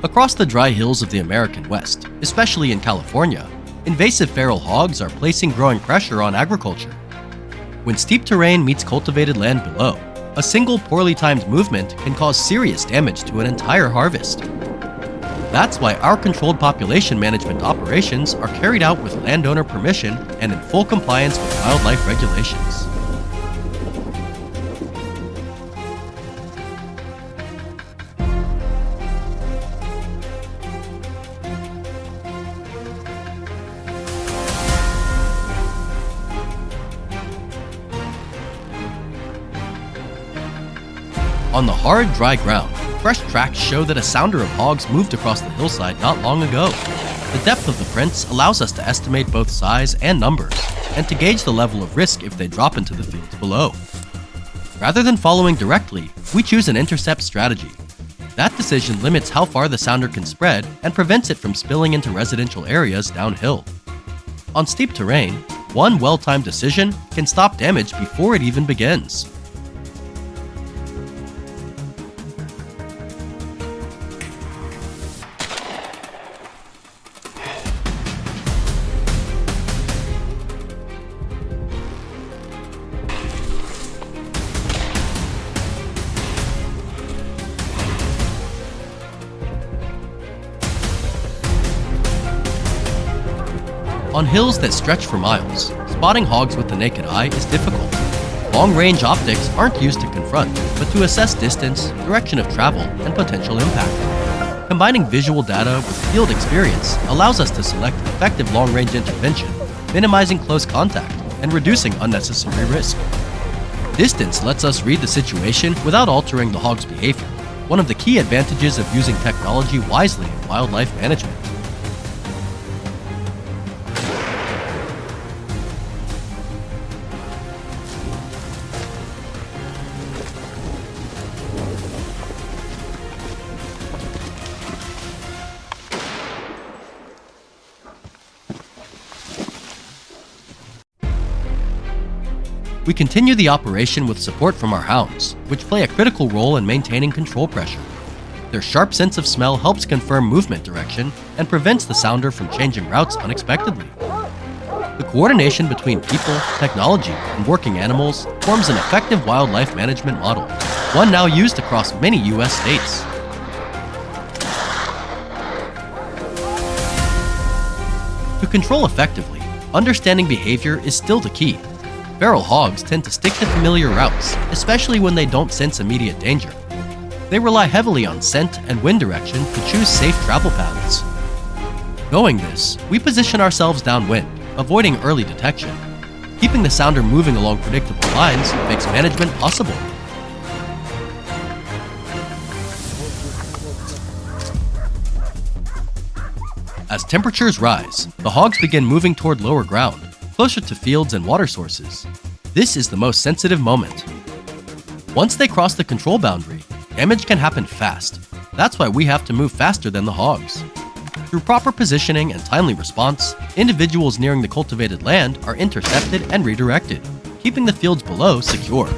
Across the dry hills of the American West, especially in California, invasive feral hogs are placing growing pressure on agriculture. When steep terrain meets cultivated land below, a single poorly timed movement can cause serious damage to an entire harvest. That's why our controlled population management operations are carried out with landowner permission and in full compliance with wildlife regulations. On the hard, dry ground, fresh tracks show that a sounder of hogs moved across the hillside not long ago. The depth of the prints allows us to estimate both size and numbers, and to gauge the level of risk if they drop into the fields below. Rather than following directly, we choose an intercept strategy. That decision limits how far the sounder can spread and prevents it from spilling into residential areas downhill. On steep terrain, one well-timed decision can stop damage before it even begins. On hills that stretch for miles, spotting hogs with the naked eye is difficult. Long-range optics aren't used to confront, but to assess distance, direction of travel, and potential impact. Combining visual data with field experience allows us to select effective long-range intervention, minimizing close contact and reducing unnecessary risk. Distance lets us read the situation without altering the hog's behavior, one of the key advantages of using technology wisely in wildlife management. We continue the operation with support from our hounds, which play a critical role in maintaining control pressure. Their sharp sense of smell helps confirm movement direction and prevents the sounder from changing routes unexpectedly. The coordination between people, technology, and working animals forms an effective wildlife management model, one now used across many U.S. states. To control effectively, understanding behavior is still the key. Feral hogs tend to stick to familiar routes, especially when they don't sense immediate danger. They rely heavily on scent and wind direction to choose safe travel paths. Knowing this, we position ourselves downwind, avoiding early detection. Keeping the sounder moving along predictable lines makes management possible. As temperatures rise, the hogs begin moving toward lower ground, closer to fields and water sources. This is the most sensitive moment. Once they cross the control boundary, damage can happen fast. That's why we have to move faster than the hogs. Through proper positioning and timely response, individuals nearing the cultivated land are intercepted and redirected, keeping the fields below secure.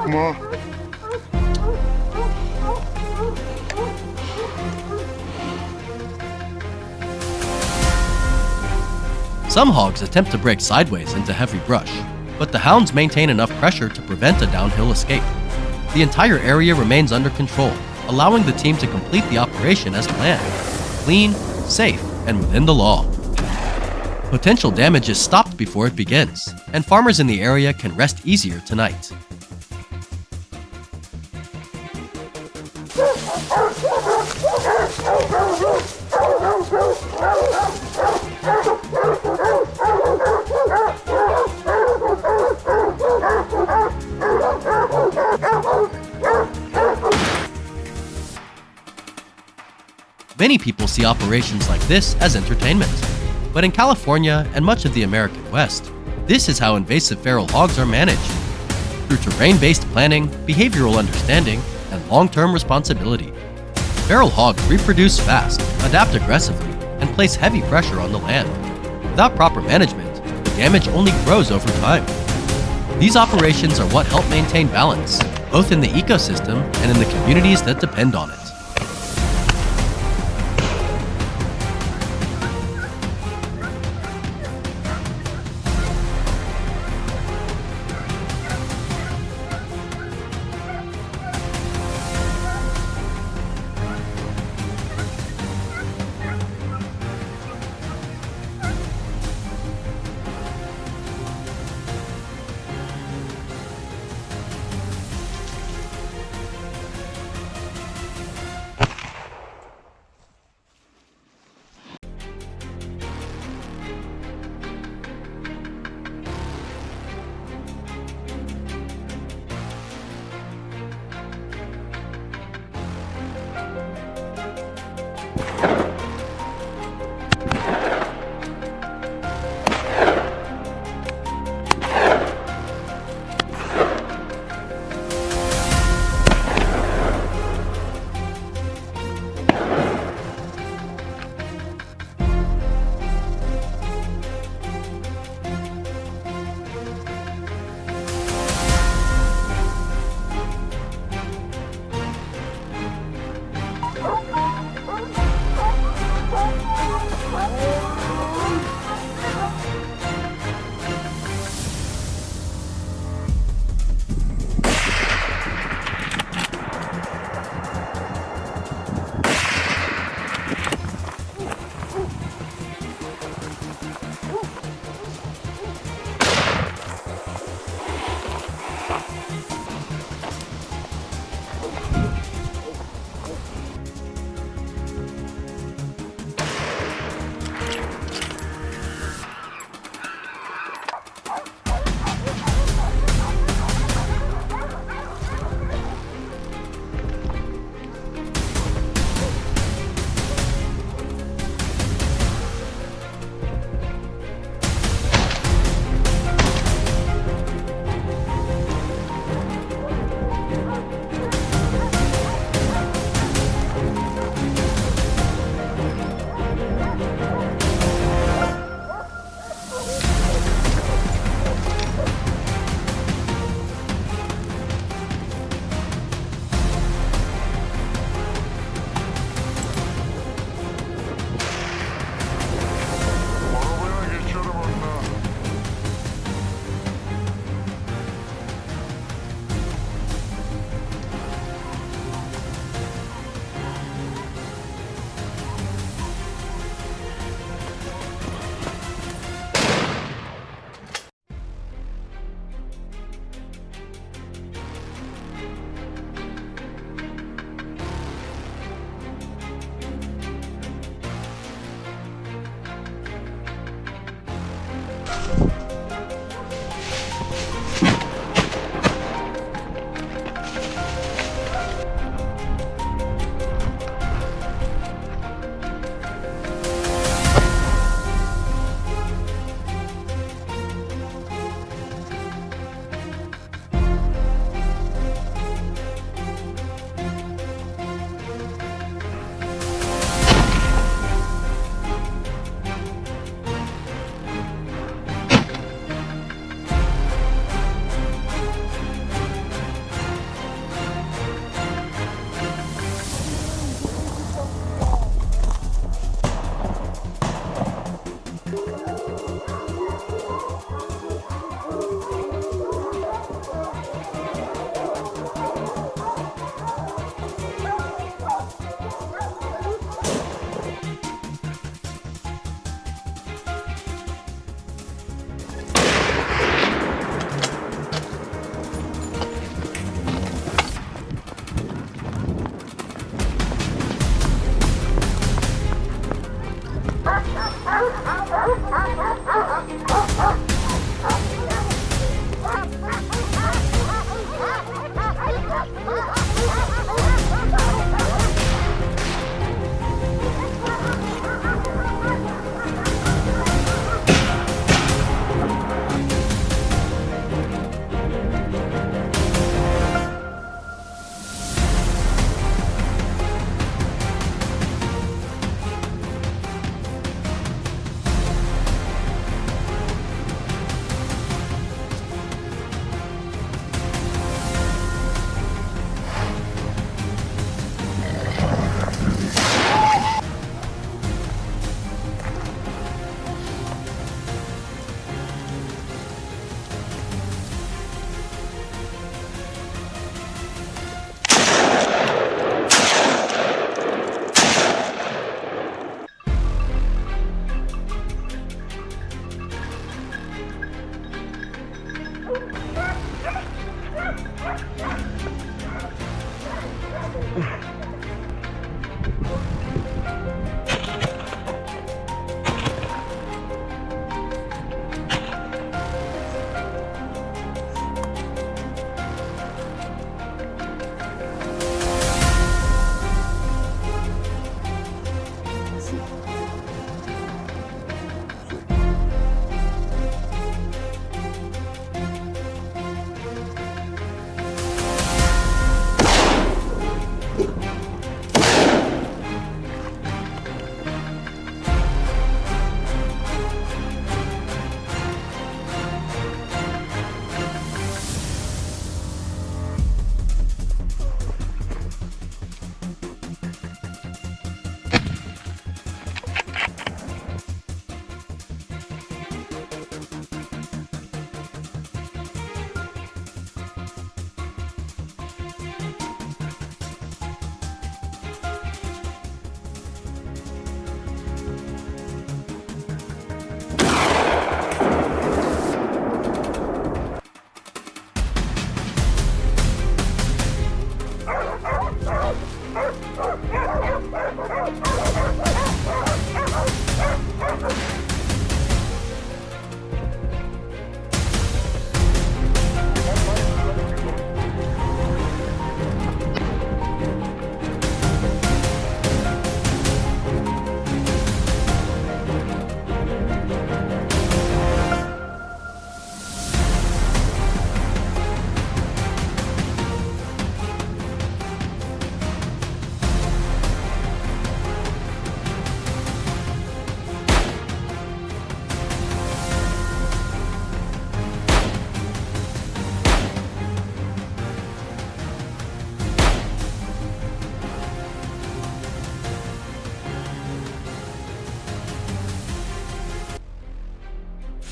Korkma. Some hogs attempt to break sideways into heavy brush, but the hounds maintain enough pressure to prevent a downhill escape. The entire area remains under control, allowing the team to complete the operation as planned. Clean, safe, and within the law. Potential damage is stopped before it begins, and farmers in the area can rest easier tonight. Many people see operations like this as entertainment. But in California and much of the American West, this is how invasive feral hogs are managed. Through terrain-based planning, behavioral understanding, and long-term responsibility. Feral hogs reproduce fast, adapt aggressively, and place heavy pressure on the land. Without proper management, the damage only grows over time. These operations are what help maintain balance, both in the ecosystem and in the communities that depend on it.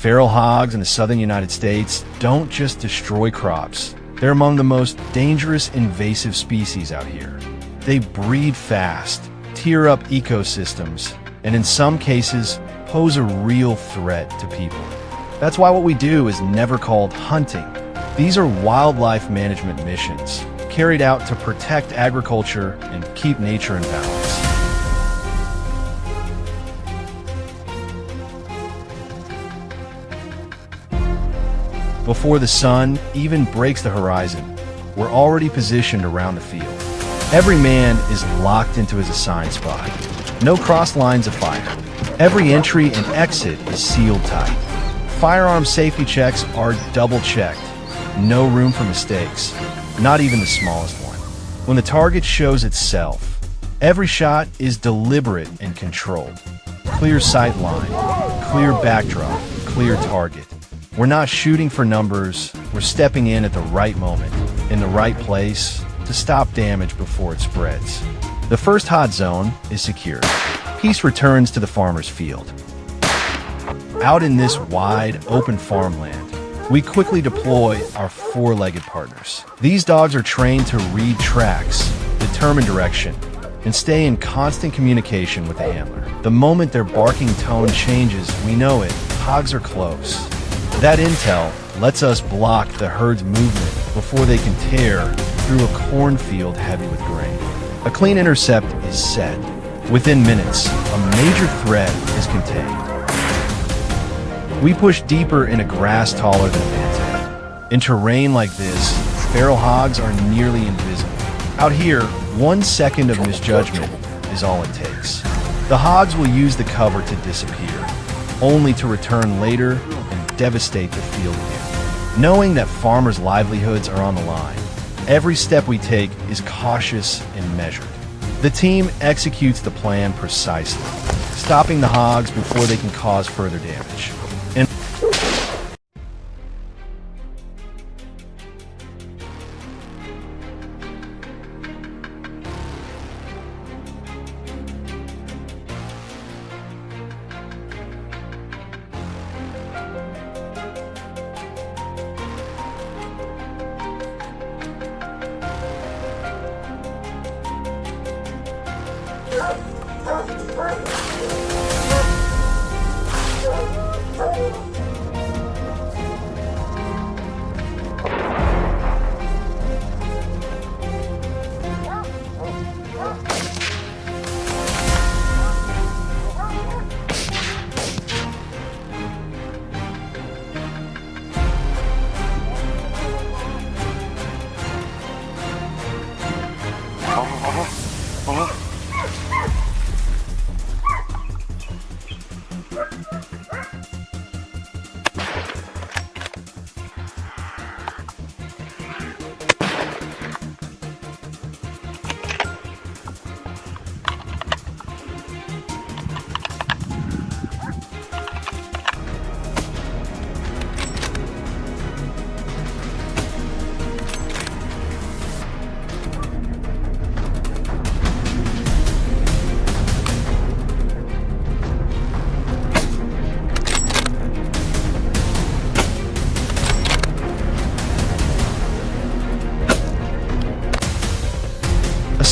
Feral hogs in the southern United States don't just destroy crops. They're among the most dangerous invasive species out here. They breed fast, tear up ecosystems, and in some cases, pose a real threat to people. That's why what we do is never called hunting. These are wildlife management missions, carried out to protect agriculture and keep nature in balance. Before the sun even breaks the horizon, we're already positioned around the field. Every man is locked into his assigned spot. No cross lines of fire. Every entry and exit is sealed tight. Firearm safety checks are double-checked. No room for mistakes, not even the smallest one. When the target shows itself, every shot is deliberate and controlled. Clear sight line, clear backdrop, clear target. We're not shooting for numbers, we're stepping in at the right moment, in the right place, to stop damage before it spreads. The first hot zone is secured. Peace returns to the farmer's field. Out in this wide, open farmland, we quickly deploy our four-legged partners. These dogs are trained to read tracks, determine direction, and stay in constant communication with the handler. The moment their barking tone changes, we know it, hogs are close. That intel lets us block the herd's movement before they can tear through a cornfield heavy with grain. A clean intercept is set. Within minutes, a major threat is contained. We push deeper in a grass taller than a man's head. In terrain like this, feral hogs are nearly invisible. Out here, 1 second of misjudgment is all it takes. The hogs will use the cover to disappear, only to return later and devastate the field again. Knowing that farmers' livelihoods are on the line, every step we take is cautious and measured. The team executes the plan precisely, stopping the hogs before they can cause further damage. And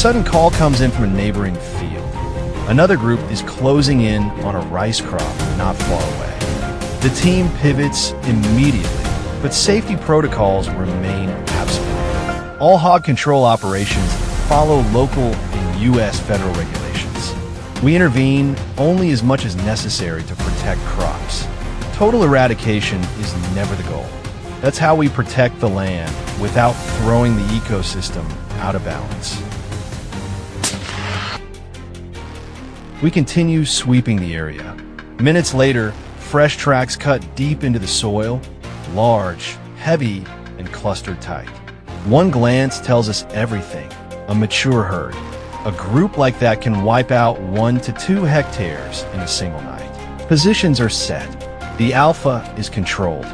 sudden call comes in from a neighboring field. Another group is closing in on a rice crop not far away. The team pivots immediately, but safety protocols remain absolute. All hog control operations follow local and U.S. federal regulations. We intervene only as much as necessary to protect crops. Total eradication is never the goal. That's how we protect the land without throwing the ecosystem out of balance. We continue sweeping the area. Minutes later, fresh tracks cut deep into the soil, large, heavy, and clustered tight. One glance tells us everything. A mature herd. A group like that can wipe out 1 to 2 hectares in a single night. Positions are set. The alpha is controlled.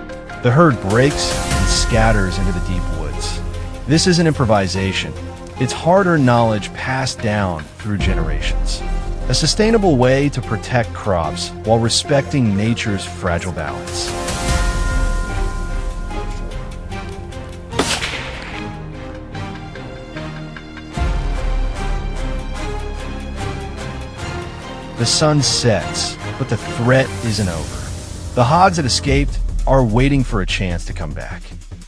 The herd breaks and scatters into the deep woods. This isn't improvisation. It's hard-earned knowledge passed down through generations. A sustainable way to protect crops while respecting nature's fragile balance. The sun sets, but the threat isn't over. The hogs that escaped are waiting for a chance to come back.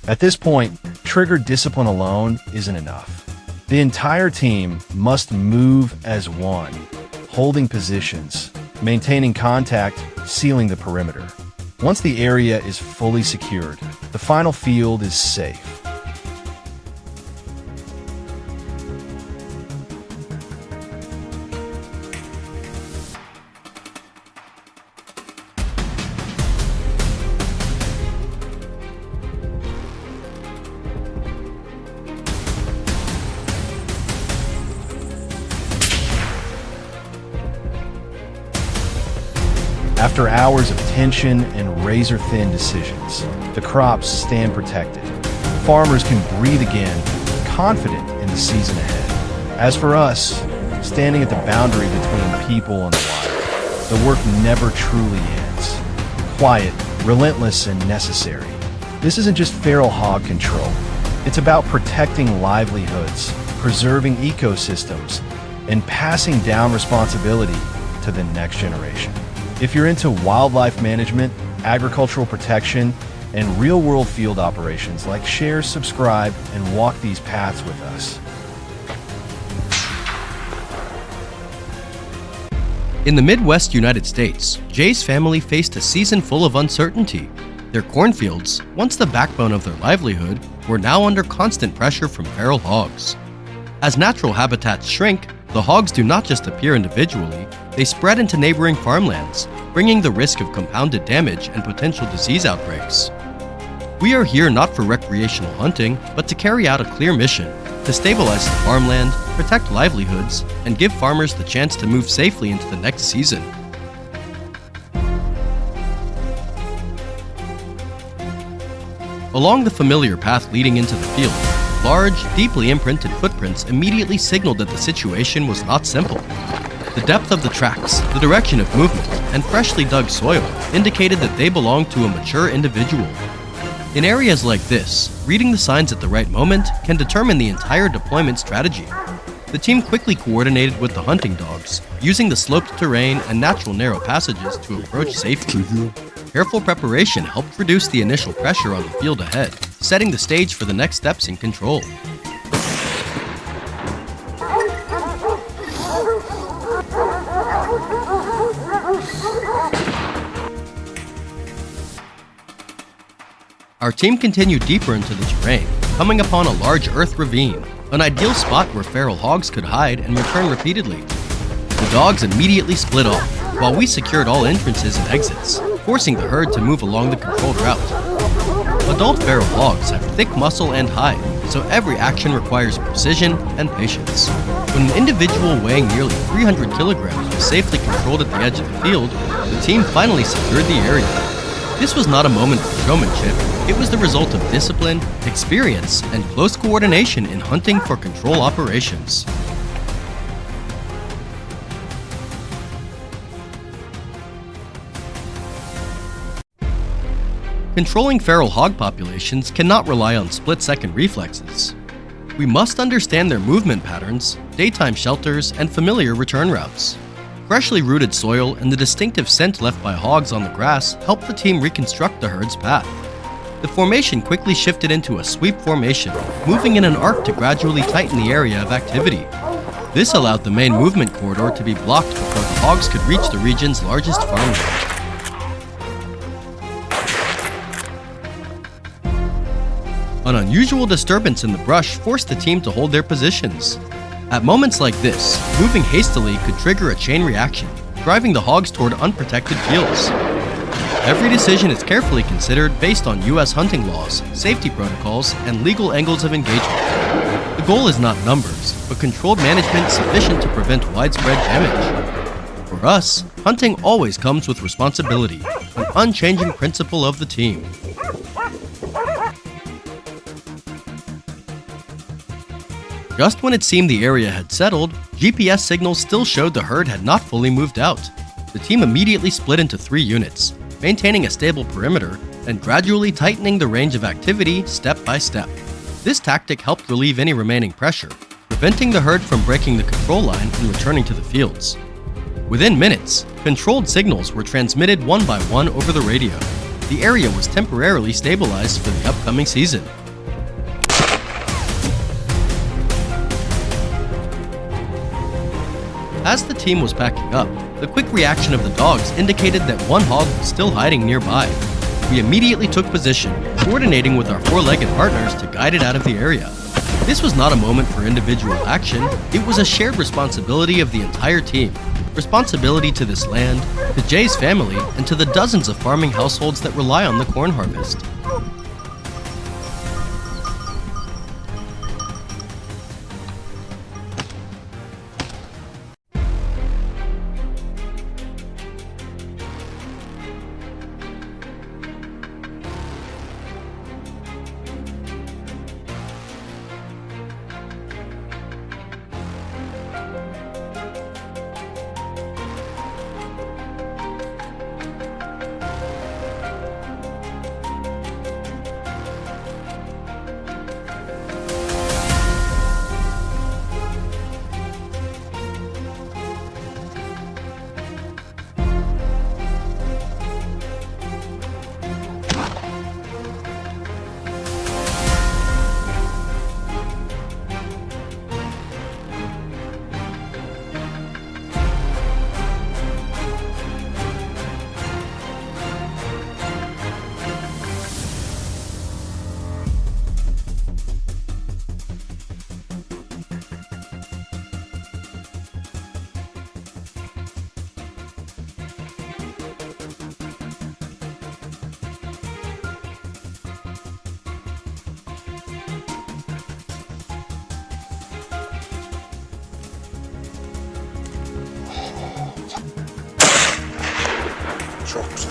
At this point, triggered discipline alone isn't enough. The entire team must move as one, holding positions, maintaining contact, sealing the perimeter. Once the area is fully secured, the final field is safe. After hours of tension and razor-thin decisions, the crops stand protected. Farmers can breathe again, confident in the season ahead. As for us, standing at the boundary between people and the wild, the work never truly ends. Quiet, relentless, and necessary. This isn't just feral hog control. It's about protecting livelihoods, preserving ecosystems, and passing down responsibility to the next generation. If you're into wildlife management, agricultural protection, and real-world field operations, share, subscribe, and walk these paths with us. In the Midwest United States, Jay's family faced a season full of uncertainty. Their cornfields, once the backbone of their livelihood, were now under constant pressure from feral hogs. As natural habitats shrink, the hogs do not just appear individually, they spread into neighboring farmlands, bringing the risk of compounded damage and potential disease outbreaks. We are here not for recreational hunting, but to carry out a clear mission, to stabilize the farmland, protect livelihoods, and give farmers the chance to move safely into the next season. Along the familiar path leading into the field, large, deeply imprinted footprints immediately signaled that the situation was not simple. The depth of the tracks, the direction of movement, and freshly dug soil indicated that they belonged to a mature individual. In areas like this, reading the signs at the right moment can determine the entire deployment strategy. The team quickly coordinated with the hunting dogs, using the sloped terrain and natural narrow passages to approach safely. Careful preparation helped reduce the initial pressure on the field ahead, setting the stage for the next steps in control. Our team continued deeper into the terrain, coming upon a large earth ravine, an ideal spot where feral hogs could hide and return repeatedly. The dogs immediately split off, while we secured all entrances and exits, forcing the herd to move along the controlled route. Adult feral hogs have thick muscle and hide, so every action requires precision and patience. When an individual weighing nearly 300 kilograms was safely controlled at the edge of the field, the team finally secured the area. This was not a moment for showmanship, it was the result of discipline, experience, and close coordination in hunting for control operations. Controlling feral hog populations cannot rely on split-second reflexes. We must understand their movement patterns, daytime shelters, and familiar return routes. Freshly rooted soil and the distinctive scent left by hogs on the grass helped the team reconstruct the herd's path. The formation quickly shifted into a sweep formation, moving in an arc to gradually tighten the area of activity. This allowed the main movement corridor to be blocked before the hogs could reach the region's largest farmland. An unusual disturbance in the brush forced the team to hold their positions. At moments like this, moving hastily could trigger a chain reaction, driving the hogs toward unprotected fields. Every decision is carefully considered based on U.S. hunting laws, safety protocols, and legal angles of engagement. The goal is not numbers, but controlled management sufficient to prevent widespread damage. For us, hunting always comes with responsibility, an unchanging principle of the team. Just when it seemed the area had settled, GPS signals still showed the herd had not fully moved out. The team immediately split into 3 units, maintaining a stable perimeter and gradually tightening the range of activity step by step. This tactic helped relieve any remaining pressure, preventing the herd from breaking the control line and returning to the fields. Within minutes, controlled signals were transmitted one by one over the radio. The area was temporarily stabilized for the upcoming season. As the team was packing up, the quick reaction of the dogs indicated that one hog was still hiding nearby. We immediately took position, coordinating with our 4-legged partners to guide it out of the area. This was not a moment for individual action, it was a shared responsibility of the entire team. Responsibility to this land, to Jay's family, and to the dozens of farming households that rely on the corn harvest. Çok güzel.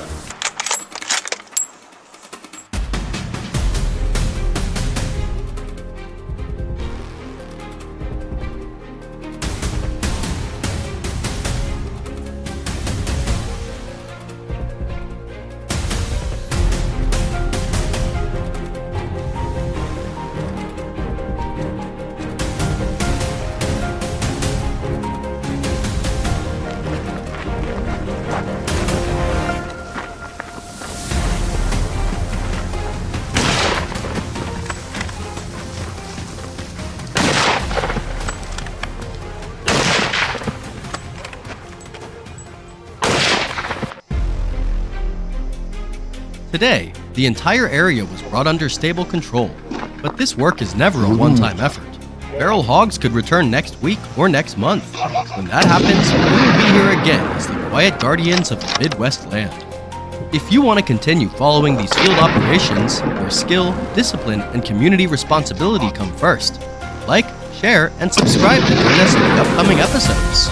Today, the entire area was brought under stable control, but this work is never a one-time effort. Feral hogs could return next week or next month. When that happens, we will be here again as the quiet guardians of the Midwest land. If you want to continue following these field operations, where skill, discipline, and community responsibility come first, like, share, and subscribe to join us in the upcoming episodes.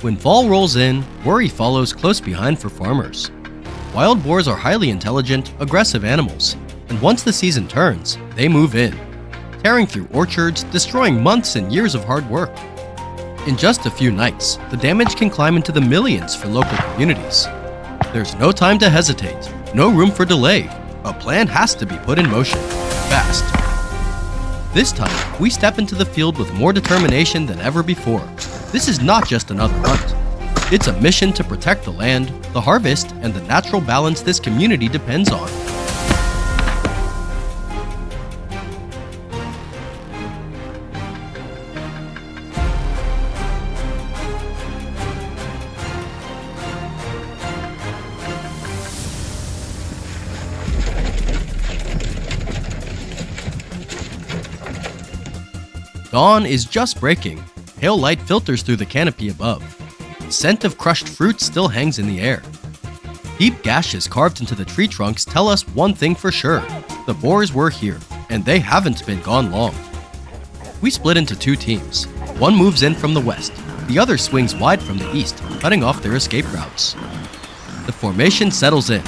When fall rolls in, worry follows close behind for farmers. Wild boars are highly intelligent, aggressive animals, and once the season turns, they move in, tearing through orchards, destroying months and years of hard work. In just a few nights, the damage can climb into the millions for local communities. There's no time to hesitate, no room for delay. A plan has to be put in motion, fast. This time, we step into the field with more determination than ever before. This is not just another hunt. It's a mission to protect the land, the harvest, and the natural balance this community depends on. Dawn is just breaking. Pale light filters through the canopy above. The scent of crushed fruit still hangs in the air. Deep gashes carved into the tree trunks tell us one thing for sure. The boars were here, and they haven't been gone long. We split into two teams. One moves in from the west. The other swings wide from the east, cutting off their escape routes. The formation settles in,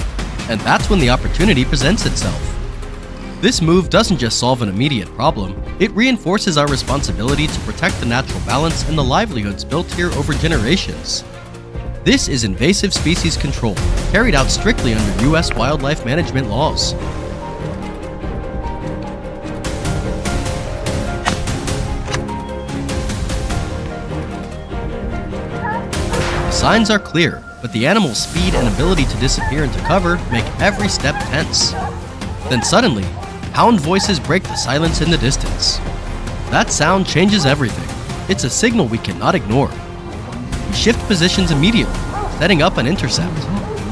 and that's when the opportunity presents itself. This move doesn't just solve an immediate problem, it reinforces our responsibility to protect the natural balance and the livelihoods built here over generations. This is invasive species control, carried out strictly under U.S. wildlife management laws. The signs are clear, but the animal's speed and ability to disappear into cover make every step tense. Then suddenly, hound voices break the silence in the distance. That sound changes everything. It's a signal we cannot ignore. We shift positions immediately, setting up an intercept.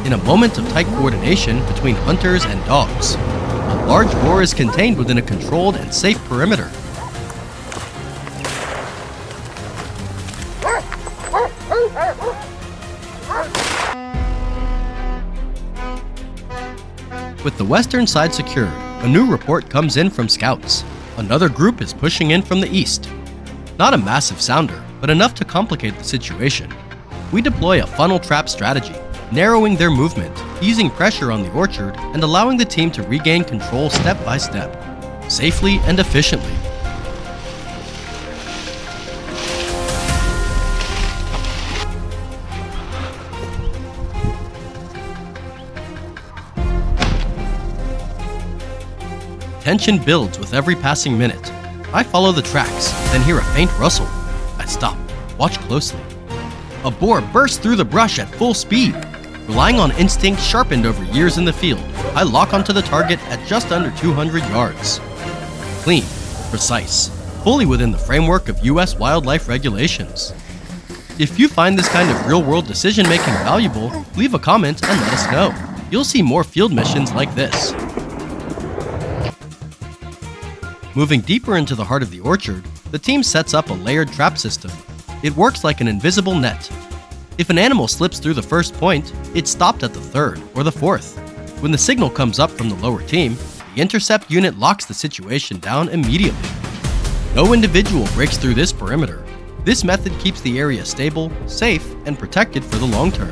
In a moment of tight coordination between hunters and dogs, a large boar is contained within a controlled and safe perimeter. With the western side secured, a new report comes in from scouts. Another group is pushing in from the east. Not a massive sounder, but enough to complicate the situation. We deploy a funnel trap strategy, narrowing their movement, easing pressure on the orchard, and allowing the team to regain control step by step, safely and efficiently. Tension builds with every passing minute. I follow the tracks, then hear a faint rustle. I stop, watch closely. A boar bursts through the brush at full speed. Relying on instinct sharpened over years in the field, I lock onto the target at just under 200 yards. Clean, precise, fully within the framework of U.S. wildlife regulations. If you find this kind of real-world decision-making valuable, leave a comment and let us know. You'll see more field missions like this. Moving deeper into the heart of the orchard, the team sets up a layered trap system. It works like an invisible net. If an animal slips through the first point, it's stopped at the third or the fourth. When the signal comes up from the lower team, the intercept unit locks the situation down immediately. No individual breaks through this perimeter. This method keeps the area stable, safe, and protected for the long term.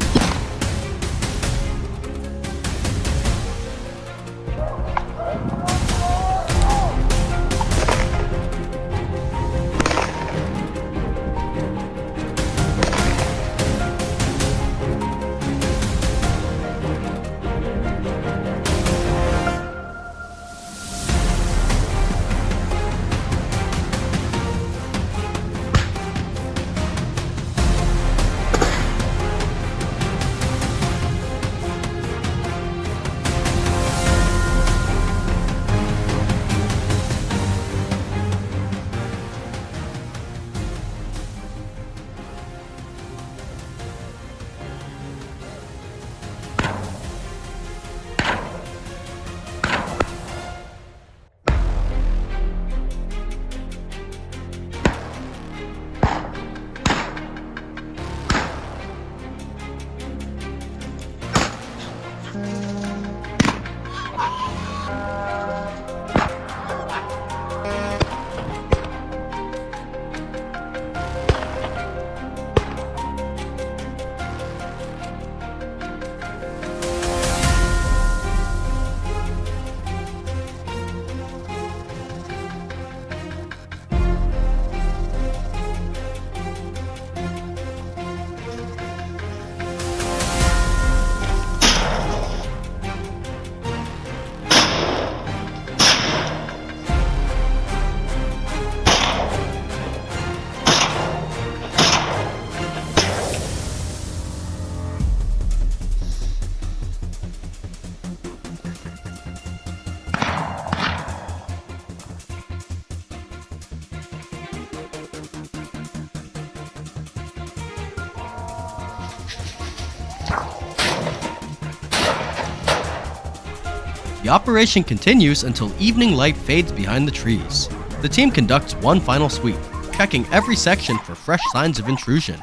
The operation continues until evening light fades behind the trees. The team conducts one final sweep, checking every section for fresh signs of intrusion.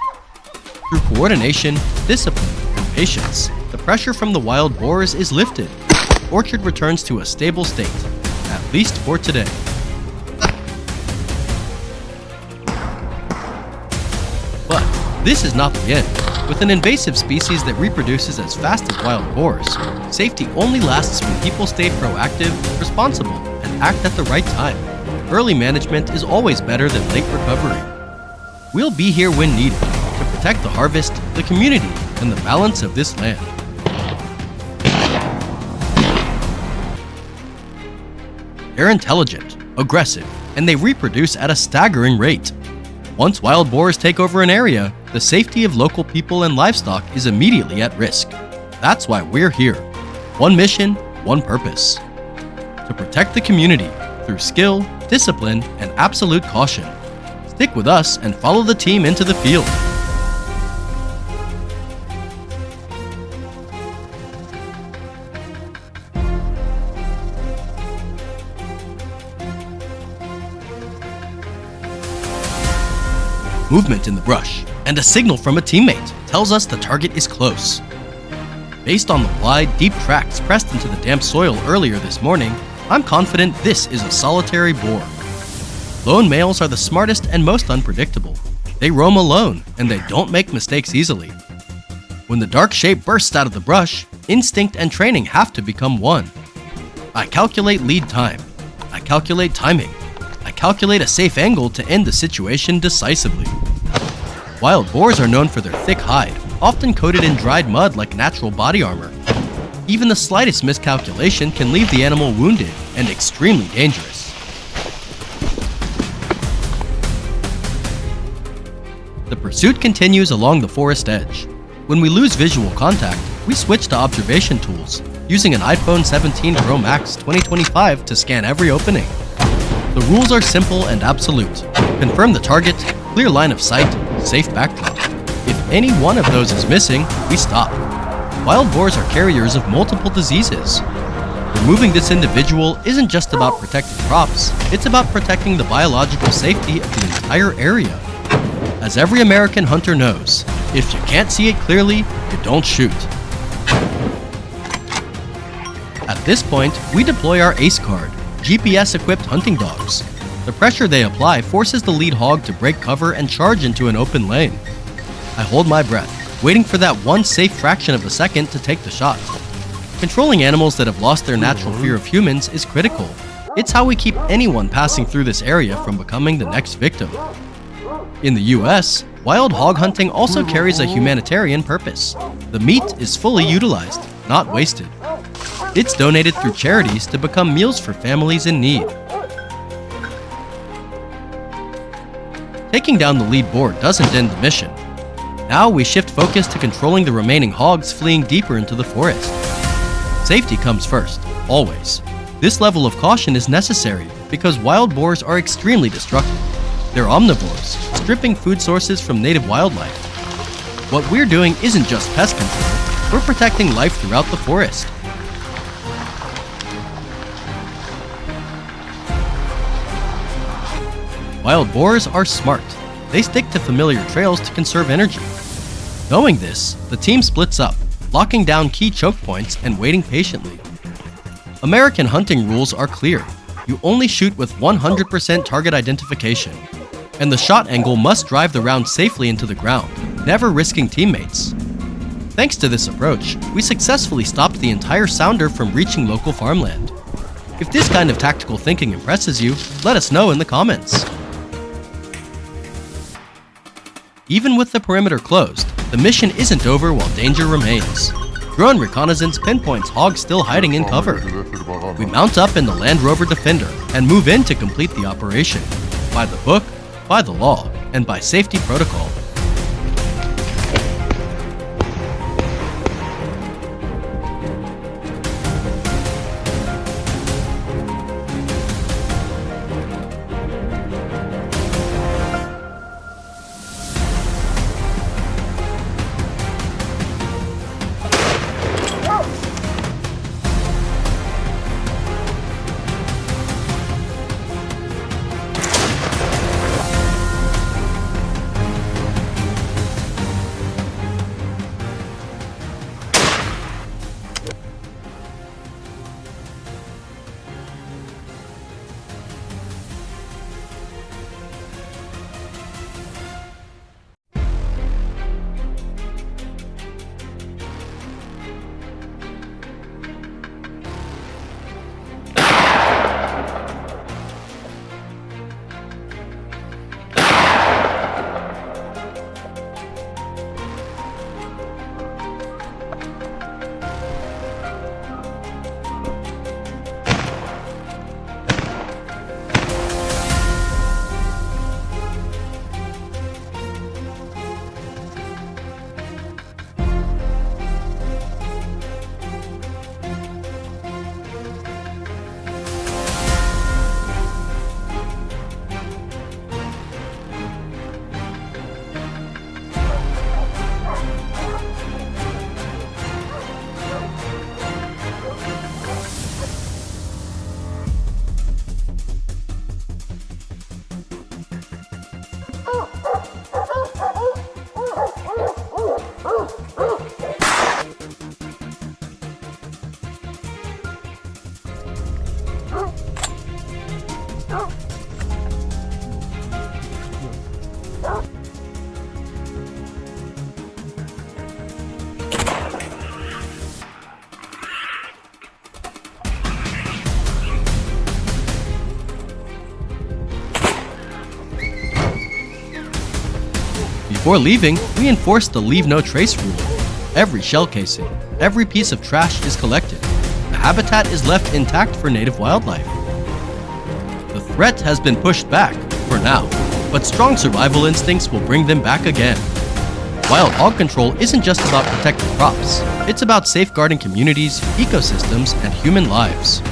Through coordination, discipline, and patience, the pressure from the wild boars is lifted. The orchard returns to a stable state, at least for today. But this is not the end. With an invasive species that reproduces as fast as wild boars, safety only lasts when people stay proactive, responsible, and act at the right time. Early management is always better than late recovery. We'll be here when needed to protect the harvest, the community, and the balance of this land. They're intelligent, aggressive, and they reproduce at a staggering rate. Once wild boars take over an area, the safety of local people and livestock is immediately at risk. That's why we're here. One mission, one purpose. To protect the community through skill, discipline, and absolute caution. Stick with us and follow the team into the field. Movement in the brush, and a signal from a teammate tells us the target is close. Based on the wide, deep tracks pressed into the damp soil earlier this morning, I'm confident this is a solitary boar. Lone males are the smartest and most unpredictable. They roam alone, and they don't make mistakes easily. When the dark shape bursts out of the brush, instinct and training have to become one. I calculate lead time. I calculate timing. I calculate a safe angle to end the situation decisively. Wild boars are known for their thick hide, often coated in dried mud like natural body armor. Even the slightest miscalculation can leave the animal wounded and extremely dangerous. The pursuit continues along the forest edge. When we lose visual contact, we switch to observation tools, using an iPhone 17 Pro Max 2025 to scan every opening. The rules are simple and absolute. Confirm the target, clear line of sight, safe backdrop. If any one of those is missing, we stop. Wild boars are carriers of multiple diseases. Removing this individual isn't just about protecting crops, it's about protecting the biological safety of the entire area. As every American hunter knows, if you can't see it clearly, you don't shoot. At this point, we deploy our ACE card, GPS-equipped hunting dogs. The pressure they apply forces the lead hog to break cover and charge into an open lane. I hold my breath, waiting for that one safe fraction of a second to take the shot. Controlling animals that have lost their natural fear of humans is critical. It's how we keep anyone passing through this area from becoming the next victim. In the US, wild hog hunting also carries a humanitarian purpose. The meat is fully utilized, not wasted. It's donated through charities to become meals for families in need. Taking down the lead boar doesn't end the mission. Now we shift focus to controlling the remaining hogs fleeing deeper into the forest. Safety comes first, always. This level of caution is necessary because wild boars are extremely destructive. They're omnivores, stripping food sources from native wildlife. What we're doing isn't just pest control, we're protecting life throughout the forest. Wild boars are smart. They stick to familiar trails to conserve energy. Knowing this, the team splits up, locking down key choke points and waiting patiently. American hunting rules are clear. You only shoot with 100% target identification, and the shot angle must drive the round safely into the ground, never risking teammates. Thanks to this approach, we successfully stopped the entire sounder from reaching local farmland. If this kind of tactical thinking impresses you, let us know in the comments. Even with the perimeter closed, the mission isn't over while danger remains. Drone reconnaissance pinpoints hogs still hiding in cover. We mount up in the Land Rover Defender and move in to complete the operation. By the book, by the law, and by safety protocol. Before leaving, we enforce the leave no trace rule. Every shell casing, every piece of trash is collected. The habitat is left intact for native wildlife. The threat has been pushed back, for now, but strong survival instincts will bring them back again. Wild hog control isn't just about protecting crops, it's about safeguarding communities, ecosystems, and human lives.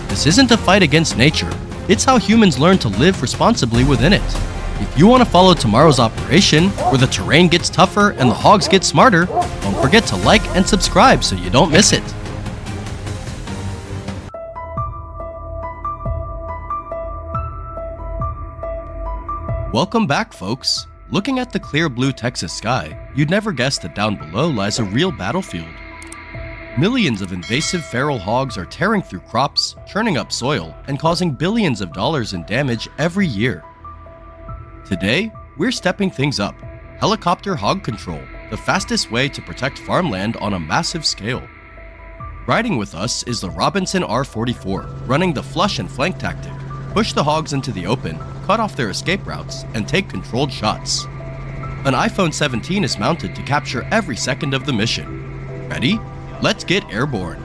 This isn't a fight against nature, it's how humans learn to live responsibly within it. If you want to follow tomorrow's operation, where the terrain gets tougher and the hogs get smarter, don't forget to like and subscribe so you don't miss it. Welcome back, folks. Looking at the clear blue Texas sky, you'd never guess that down below lies a real battlefield. Millions of invasive feral hogs are tearing through crops, churning up soil, and causing billions of dollars in damage every year. Today, we're stepping things up. Helicopter hog control, the fastest way to protect farmland on a massive scale. Riding with us is the Robinson R44, running the flush and flank tactic. Push the hogs into the open, cut off their escape routes, and take controlled shots. An iPhone 17 is mounted to capture every second of the mission. Ready? Let's get airborne.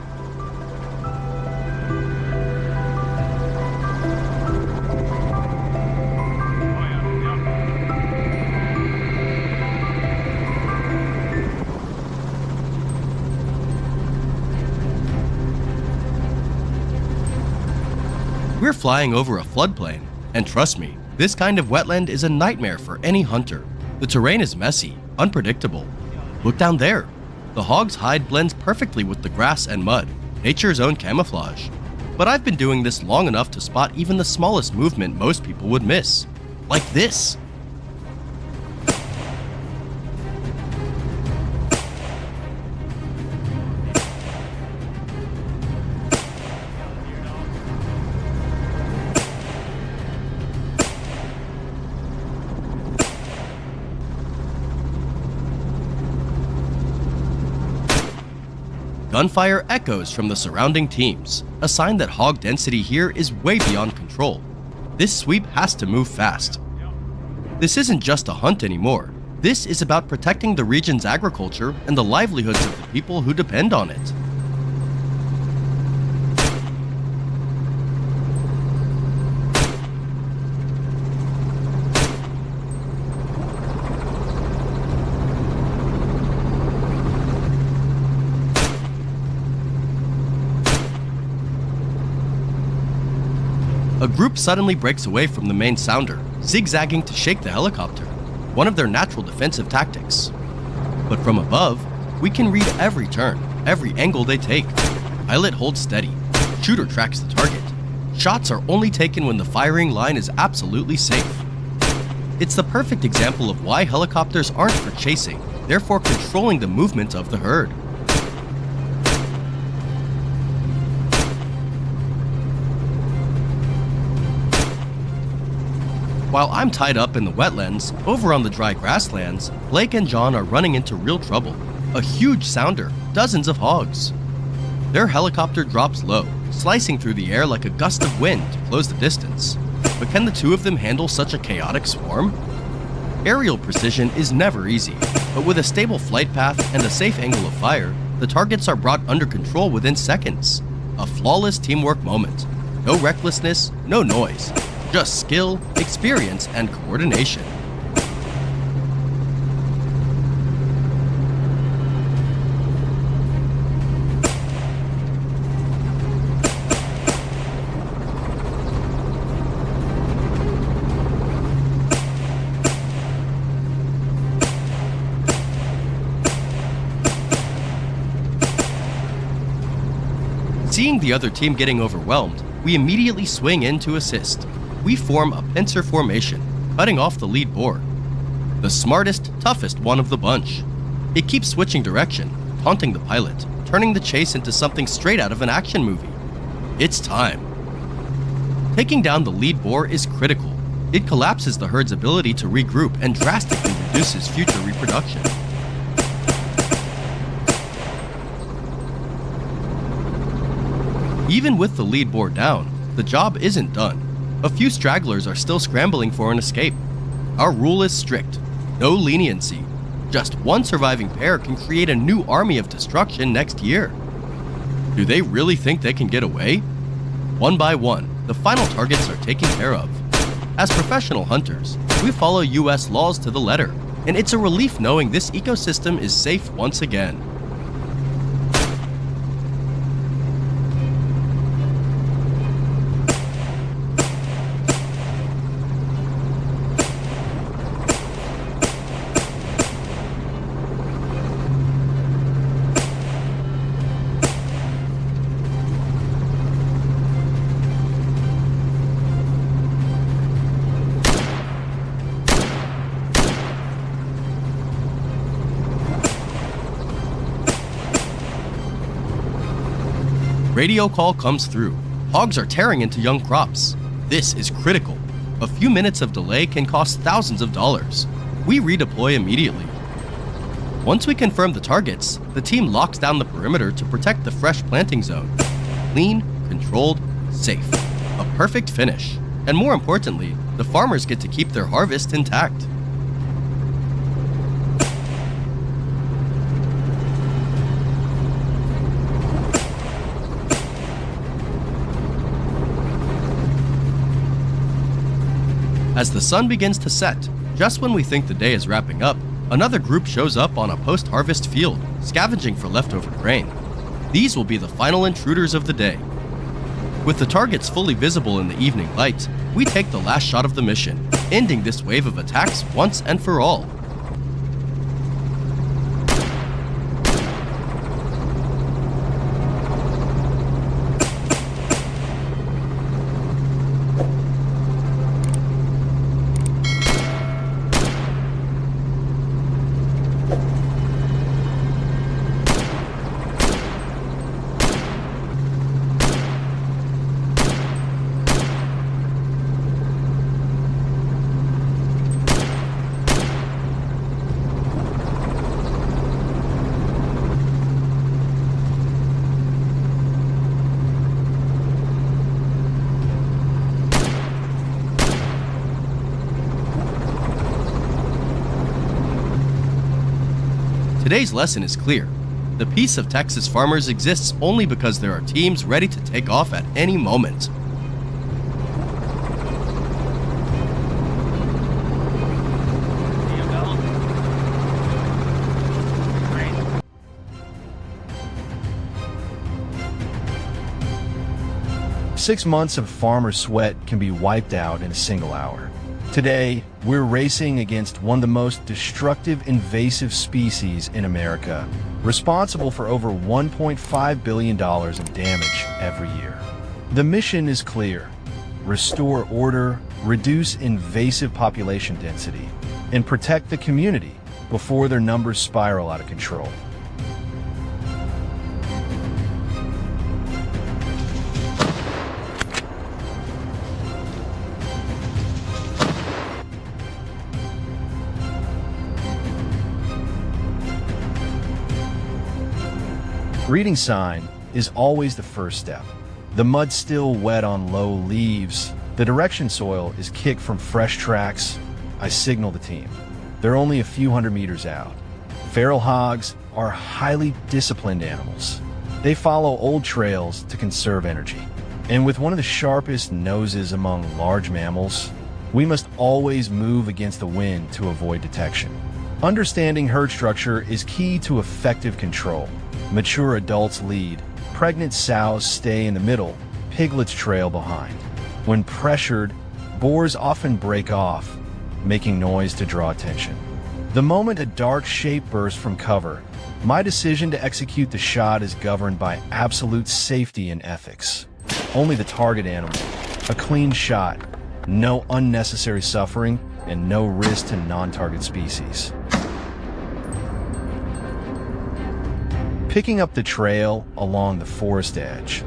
We're flying over a floodplain, and trust me, this kind of wetland is a nightmare for any hunter. The terrain is messy, unpredictable. Look down there. The hog's hide blends perfectly with the grass and mud, nature's own camouflage. But I've been doing this long enough to spot even the smallest movement most people would miss. Like this. Gunfire echoes from the surrounding teams, a sign that hog density here is way beyond control. This sweep has to move fast. This isn't just a hunt anymore. This is about protecting the region's agriculture and the livelihoods of the people who depend on it. A group suddenly breaks away from the main sounder, zigzagging to shake the helicopter, one of their natural defensive tactics. But from above, we can read every turn, every angle they take. Pilot holds steady, shooter tracks the target. Shots are only taken when the firing line is absolutely safe. It's the perfect example of why helicopters aren't for chasing, they're for controlling the movement of the herd. While I'm tied up in the wetlands, over on the dry grasslands, Blake and John are running into real trouble. A huge sounder, dozens of hogs. Their helicopter drops low, slicing through the air like a gust of wind to close the distance. But can the two of them handle such a chaotic swarm? Aerial precision is never easy, but with a stable flight path and a safe angle of fire, the targets are brought under control within seconds. A flawless teamwork moment. No recklessness, no noise. Just skill, experience, and coordination. Seeing the other team getting overwhelmed, we immediately swing in to assist. We form a pincer formation, cutting off the lead boar. The smartest, toughest one of the bunch. It keeps switching direction, taunting the pilot, turning the chase into something straight out of an action movie. It's time. Taking down the lead boar is critical. It collapses the herd's ability to regroup and drastically reduces future reproduction. Even with the lead boar down, the job isn't done. A few stragglers are still scrambling for an escape. Our rule is strict. No leniency. Just one surviving pair can create a new army of destruction next year. Do they really think they can get away? One by one, the final targets are taken care of. As professional hunters, we follow US laws to the letter, and it's a relief knowing this ecosystem is safe once again. Radio call comes through. Hogs are tearing into young crops. This is critical. A few minutes of delay can cost thousands of dollars. We redeploy immediately. Once we confirm the targets, the team locks down the perimeter to protect the fresh planting zone. Clean, controlled, safe. A perfect finish. And more importantly, the farmers get to keep their harvest intact. As the sun begins to set, just when we think the day is wrapping up, another group shows up on a post-harvest field, scavenging for leftover grain. These will be the final intruders of the day. With the targets fully visible in the evening light, we take the last shot of the mission, ending this wave of attacks once and for all. Today's lesson is clear. The peace of Texas farmers exists only because there are teams ready to take off at any moment. Six months of farmer sweat can be wiped out in a single hour. Today, we're racing against one of the most destructive invasive species in America, responsible for over $1.5 billion in damage every year. The mission is clear: restore order, reduce invasive population density, and protect the community before their numbers spiral out of control. Reading sign is always the first step. The mud's still wet on low leaves. The direction soil is kicked from fresh tracks. I signal the team. They're only a few hundred meters out. Feral hogs are highly disciplined animals. They follow old trails to conserve energy. And with one of the sharpest noses among large mammals, we must always move against the wind to avoid detection. Understanding herd structure is key to effective control. Mature adults lead, pregnant sows stay in the middle, piglets trail behind. When pressured, boars often break off, making noise to draw attention. The moment a dark shape bursts from cover, my decision to execute the shot is governed by absolute safety and ethics. Only the target animal, a clean shot, no unnecessary suffering, and no risk to non-target species. Picking up the trail along the forest edge,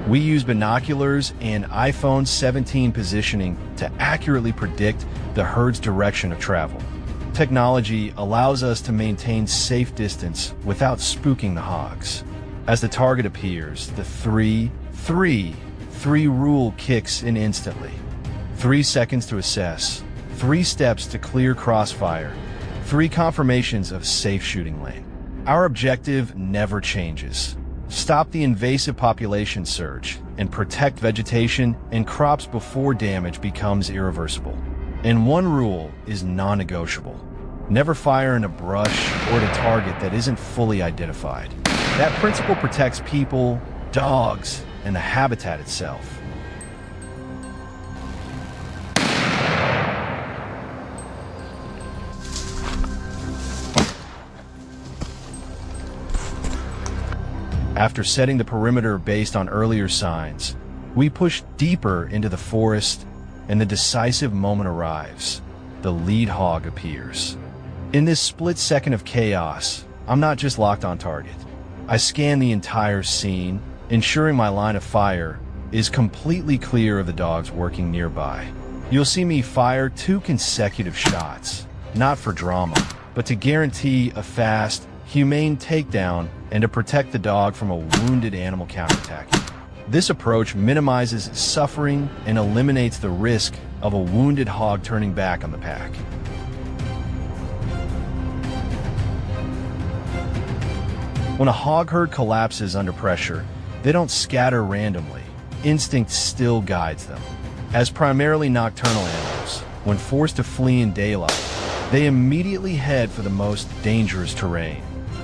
we use binoculars and iPhone 17 positioning to accurately predict the herd's direction of travel. Technology allows us to maintain safe distance without spooking the hogs. As the target appears, the 3-3-3 rule kicks in instantly. 3 seconds to assess, 3 steps to clear crossfire, 3 confirmations of safe shooting lane. Our objective never changes. Stop the invasive population surge and protect vegetation and crops before damage becomes irreversible. And one rule is non-negotiable. Never fire in a brush or at a target that isn't fully identified. That principle protects people, dogs, and the habitat itself. After setting the perimeter based on earlier signs, we push deeper into the forest, and the decisive moment arrives. The lead hog appears. In this split second of chaos, I'm not just locked on target. I scan the entire scene, ensuring my line of fire is completely clear of the dogs working nearby. You'll see me fire 2 consecutive shots, not for drama, but to guarantee a fast, humane takedown and to protect the dog from a wounded animal counterattacking. This approach minimizes suffering and eliminates the risk of a wounded hog turning back on the pack. When a hog herd collapses under pressure, they don't scatter randomly. Instinct still guides them. As primarily nocturnal animals, when forced to flee in daylight, they immediately head for the most dangerous terrain: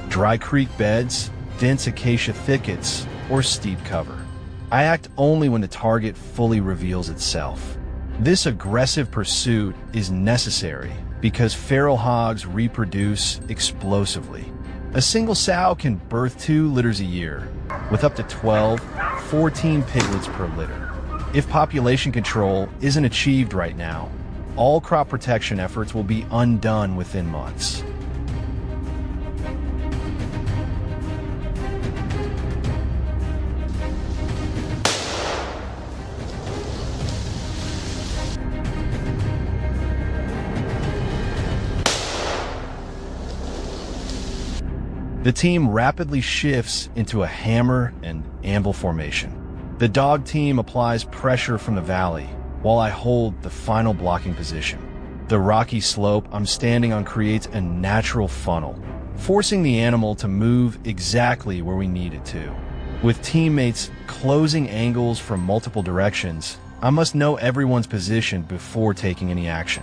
dry creek beds, dense acacia thickets, or steep cover. I act only when the target fully reveals itself. This aggressive pursuit is necessary because feral hogs reproduce explosively. A single sow can birth 2 litters a year, with up to 14 piglets per litter. If population control isn't achieved right now, all crop protection efforts will be undone within months. The team rapidly shifts into a hammer and anvil formation. The dog team applies pressure from the valley, while I hold the final blocking position. The rocky slope I'm standing on creates a natural funnel, forcing the animal to move exactly where we need it to. With teammates closing angles from multiple directions, I must know everyone's position before taking any action.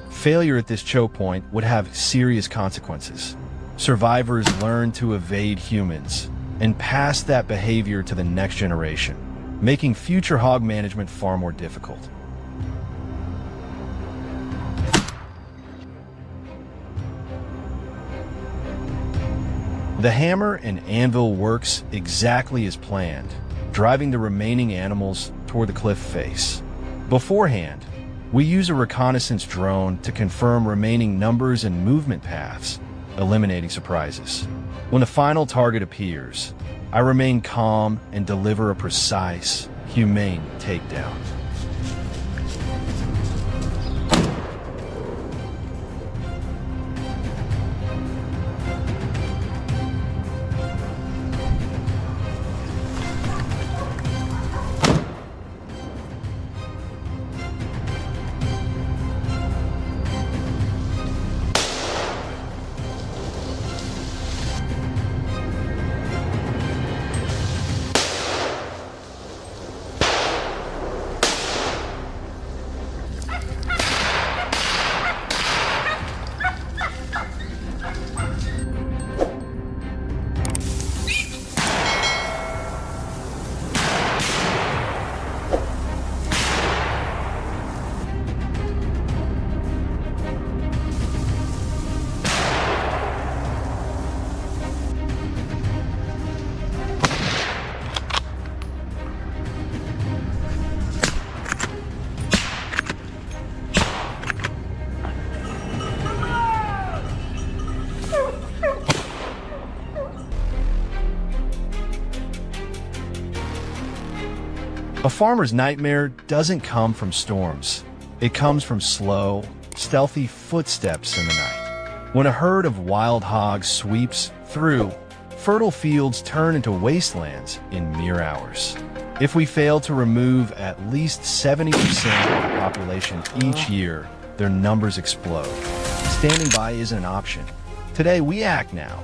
Failure at this choke point would have serious consequences. Survivors learn to evade humans and pass that behavior to the next generation, making future hog management far more difficult. The hammer and anvil works exactly as planned, driving the remaining animals toward the cliff face. Beforehand, we use a reconnaissance drone to confirm remaining numbers and movement paths, eliminating surprises. When the final target appears, I remain calm and deliver a precise, humane takedown. A farmer's nightmare doesn't come from storms. It comes from slow, stealthy footsteps in the night. When a herd of wild hogs sweeps through, fertile fields turn into wastelands in mere hours. If we fail to remove at least 70% of the population each year, their numbers explode. Standing by isn't an option. Today, we act now.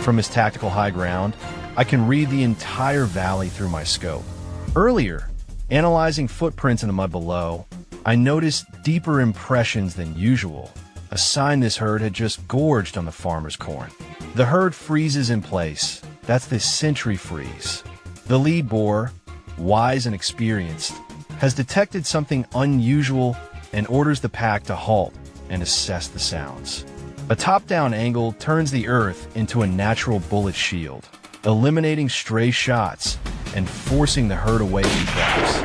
From his tactical high ground, I can read the entire valley through my scope. Earlier, analyzing footprints in the mud below, I noticed deeper impressions than usual, a sign this herd had just gorged on the farmer's corn. The herd freezes in place. That's the sentry freeze. The lead boar, wise and experienced, has detected something unusual and orders the pack to halt and assess the sounds. A top-down angle turns the earth into a natural bullet shield, eliminating stray shots and forcing the herd away from traps.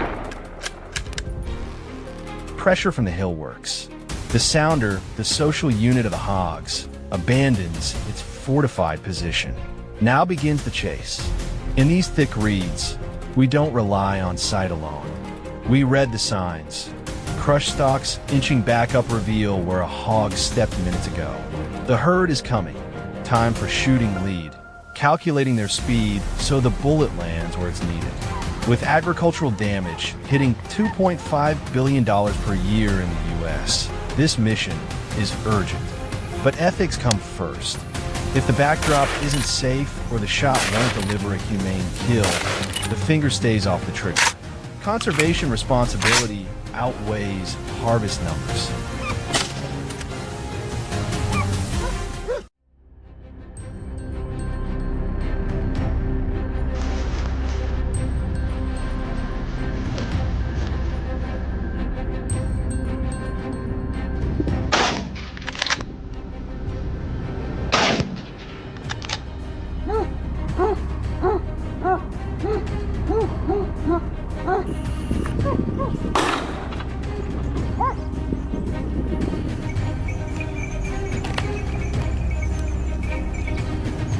Pressure from the hill works. The sounder, the social unit of the hogs, abandons its fortified position. Now begins the chase. In these thick reeds, we don't rely on sight alone. We read the signs. Crush stalks inching back up reveal where a hog stepped minutes ago. The herd is coming. Time for shooting lead, calculating their speed so the bullet lands where it's needed. With agricultural damage hitting $2.5 billion per year in the U.S., this mission is urgent. But ethics come first. If the backdrop isn't safe or the shot won't deliver a humane kill, the finger stays off the trigger. Conservation responsibility outweighs harvest numbers.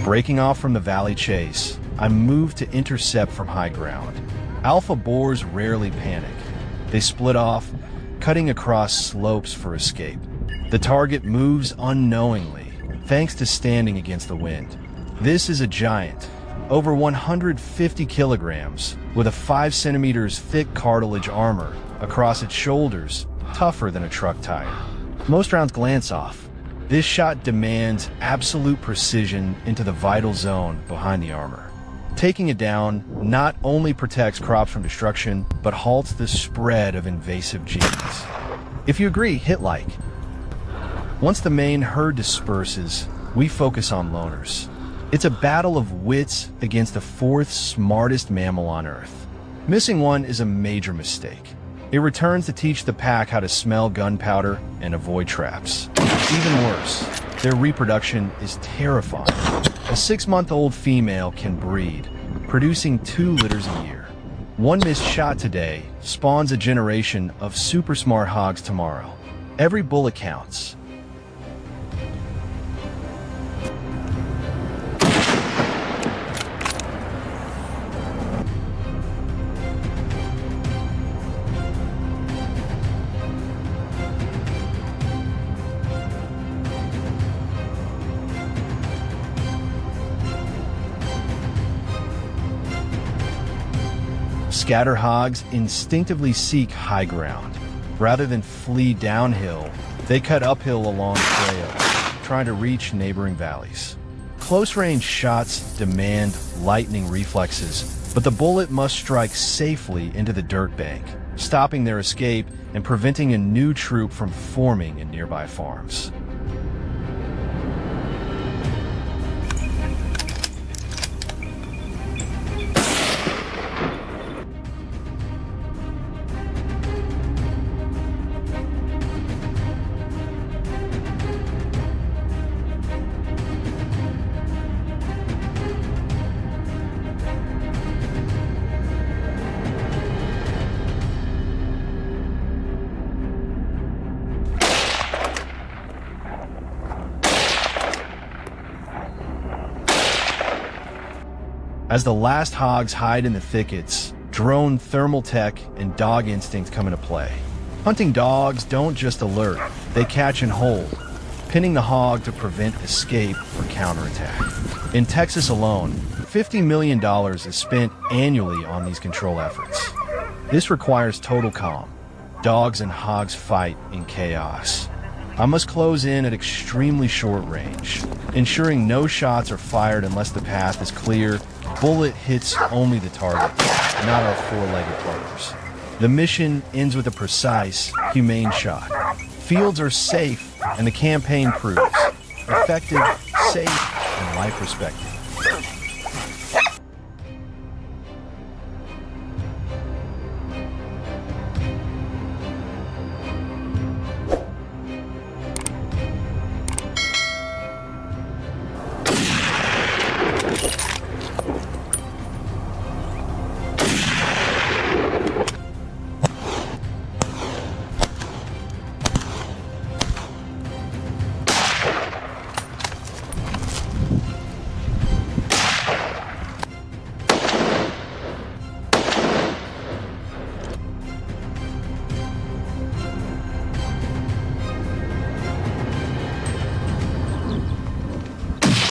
Breaking off from the valley chase, I move to intercept from high ground. Alpha boars rarely panic. They split off, cutting across slopes for escape. The target moves unknowingly, thanks to standing against the wind. This is a giant, over 150 kilograms, with a 5 centimeters thick cartilage armor across its shoulders, tougher than a truck tire. Most rounds glance off. This shot demands absolute precision into the vital zone behind the armor. Taking it down not only protects crops from destruction, but halts the spread of invasive genes. If you agree, hit like. Once the main herd disperses, we focus on loners. It's a battle of wits against the fourth smartest mammal on Earth. Missing one is a major mistake. It returns to teach the pack how to smell gunpowder and avoid traps. Even worse, their reproduction is terrifying. A 6-month-old female can breed, producing 2 litters a year. One missed shot today spawns a generation of super smart hogs tomorrow. Every bullet counts. Scatter hogs instinctively seek high ground. Rather than flee downhill, they cut uphill along trails, trying to reach neighboring valleys. Close-range shots demand lightning reflexes, but the bullet must strike safely into the dirt bank, stopping their escape and preventing a new troop from forming in nearby farms. As the last hogs hide in the thickets, Drone thermal tech and dog instinct come into play. Hunting dogs don't just alert, they catch and hold, pinning the hog to prevent escape or counterattack. In Texas alone, $50 million is spent annually on these control efforts. This requires total calm. Dogs and hogs fight in chaos. I must close in at extremely short range, ensuring no shots are fired unless the path is clear. Bullet hits only the target, not our four-legged partners. The mission ends with a precise, humane shot. Fields are safe, and the campaign proves effective, safe, and life respected.